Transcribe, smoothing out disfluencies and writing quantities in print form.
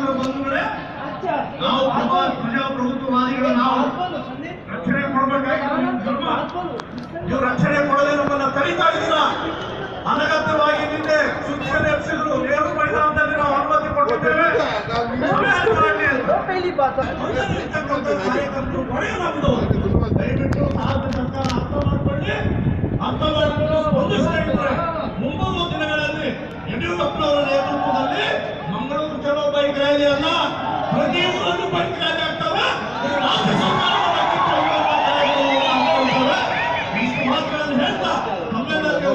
ಕಾರ್ಯಕರ್ತರ ಬಂಧುಗಳೇ, ನಾವು ಪ್ರಜಾಪ್ರಭುತ್ವವಾದಿಗಳು, ನಾವು ರಕ್ಷಣೆ ಕೊಡಬೇಕಾಗಿತ್ತು. ಧರ್ಮ ನೀವು ರಕ್ಷಣೆ ಕೊಡದೆ ನಮ್ಮನ್ನ ಕರೀತಾ ಇದ್ದೀರಾ. ಅನಗತ್ಯವಾಗಿ ನಿನ್ನೆ ಶಿಕ್ಷಣ ಎಪ್ಸಿದ್ರು. ನೇರು ಮೈದಾನದಲ್ಲಿ ನಾವು ಅನುಮತಿ ಕೊಟ್ಟಿದ್ದೇವೆ. ಕಾರ್ಯಕರ್ತರು ಹೊರೆ ನಮ್ಮದು. ದಯವಿಟ್ಟು ರಾಜ್ಯ ಸರ್ಕಾರ ಅರ್ಥ ಮಾಡಿಕೊಂಡು ಸ್ಪಂದಿಸಿದ್ದಾರೆ. ಮುಂಬರುವ ದಿನಗಳಲ್ಲಿ ಯಡಿಯೂರಪ್ಪನವರ ನೇತೃತ್ವದಲ್ಲಿ ಮಂಗಳೂರು ಚಲೋ ಬೈಕ್ ರ್ಯಾಲಿಯನ್ನ ಪ್ರತಿ ಊರನ್ನು ಬೈಕ್ ರ್ಯಾಲಿ ಆಗ್ತವೆ. ರಾಜ್ಯ ಸರ್ಕಾರದ ಇಷ್ಟು ಮಾತ್ರ ಹೇಳ್ತಾ ನಮ್ಮೆಲ್ಲರಿಗೆ